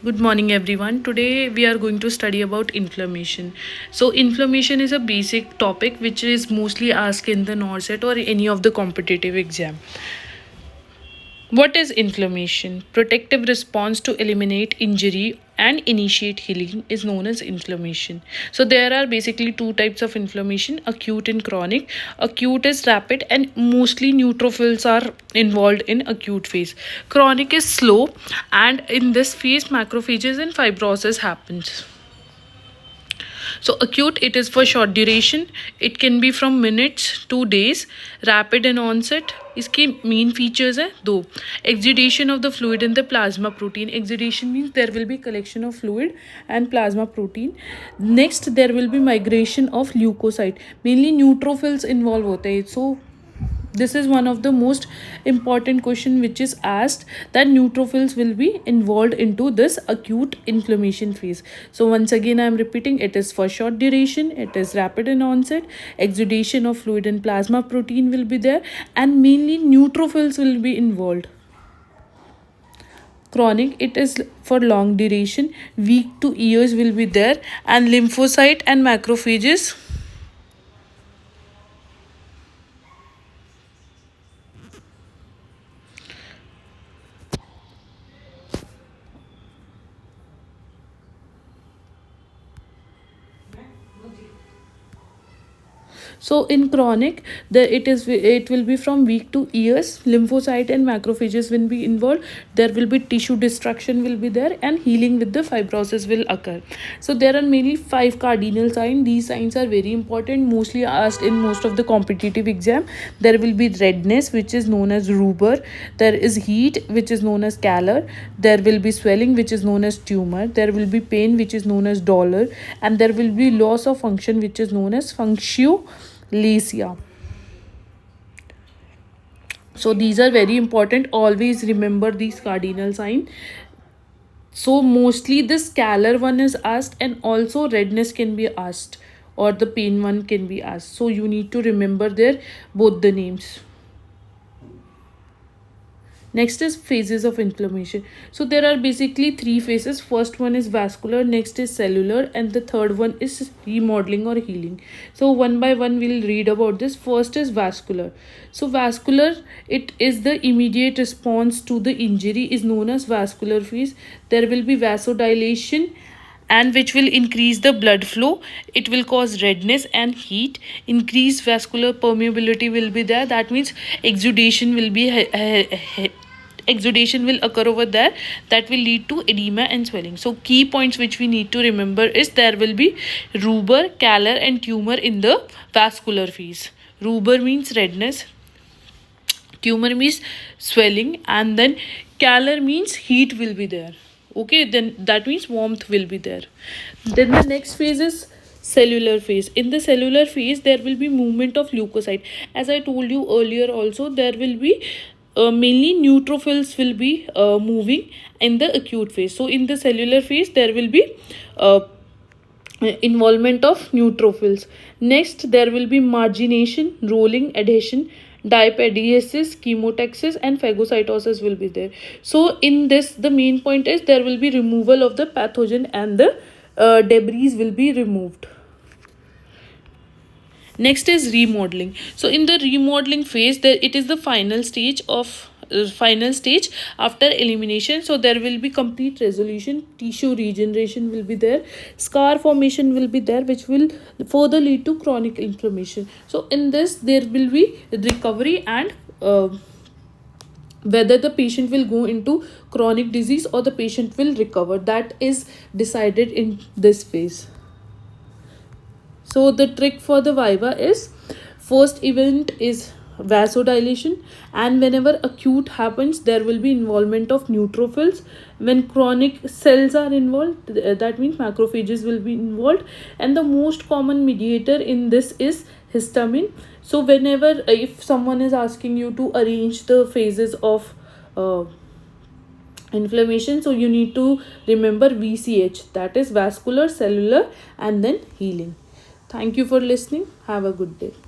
Good morning, everyone. Today we are going to study about inflammation. So, inflammation is a basic topic which is mostly asked in the NORCET or any of the competitive exam. What is inflammation? Protective response to eliminate injury and initiate healing is known as inflammation. So there are basically two types of inflammation, acute and chronic. Acute is rapid and mostly neutrophils are involved in acute phase. Chronic is slow and in this phase macrophages and fibrosis happens. So acute, it is for short duration. It can be from minutes to days. Rapid in onset. इसके main features हैं दो. Exudation of the fluid in the plasma protein. Exudation means there will be collection of fluid and plasma protein. Next there will be migration of leukocyte. Mainly neutrophils involved होते हैं. So this is one of the most important question which is asked, that neutrophils will be involved into this acute inflammation phase. So once again I am repeating, it is for short duration, it is rapid in onset, exudation of fluid and plasma protein will be there, and mainly neutrophils will be involved. Chronic, it is for long duration, week to years will be there, and lymphocyte and macrophages So in chronic, it will be from week to years. Lymphocyte and macrophages will be involved. There will be tissue destruction will be there, and healing with the fibrosis will occur. So there are mainly 5 cardinal signs. These signs are very important, mostly asked in most of the competitive exam. There will be redness, which is known as rubor. There is heat, which is known as calor. There will be swelling, which is known as tumor. There will be pain, which is known as dolor, and there will be loss of function, which is known as functio-lacia. So these are very important. Always remember these cardinal sign. So mostly this calor one is asked, and also redness can be asked, or the pain one can be asked. So you need to remember their both the names. Next is phases of inflammation. So there are basically 3 phases. First one is vascular, next is cellular, and the third one is remodeling or healing. So one by one we'll read about this. First is vascular. So vascular, it is the immediate response to the injury, is known as vascular phase. There will be vasodilation, and which will increase the blood flow. It will cause redness and heat. Increased vascular permeability will be there. That means exudation will be exudation will occur over there. That will lead to edema and swelling. So key points which we need to remember is there will be rubor, calor and tumor in the vascular phase. Rubor means redness, tumor means swelling, and then calor means heat will be there. Okay, then that means warmth will be there. Then the next phase is cellular phase. In the cellular phase there will be movement of leukocyte. As I told you earlier also, there will be mainly neutrophils will be moving in the acute phase. So in the cellular phase there will be involvement of neutrophils. Next there will be margination, rolling, adhesion, diapediasis, chemotaxis, and phagocytosis will be there. So in this, the main point is there will be removal of the pathogen, and the debris will be removed. Next is remodeling. So in the remodeling phase, it is the final stage after elimination. So there will be complete resolution, tissue regeneration will be there, scar formation will be there, which will further lead to chronic inflammation. So in this there will be recovery, and whether the patient will go into chronic disease or the patient will recover, that is decided in this phase. So the trick for the Viva is, first event is vasodilation, and whenever acute happens there will be involvement of neutrophils. When chronic cells are involved, that means macrophages will be involved, and the most common mediator in this is histamine. So whenever if someone is asking you to arrange the phases of inflammation, so you need to remember VCH, that is vascular, cellular, and then healing. Thank you for listening. Have a good day.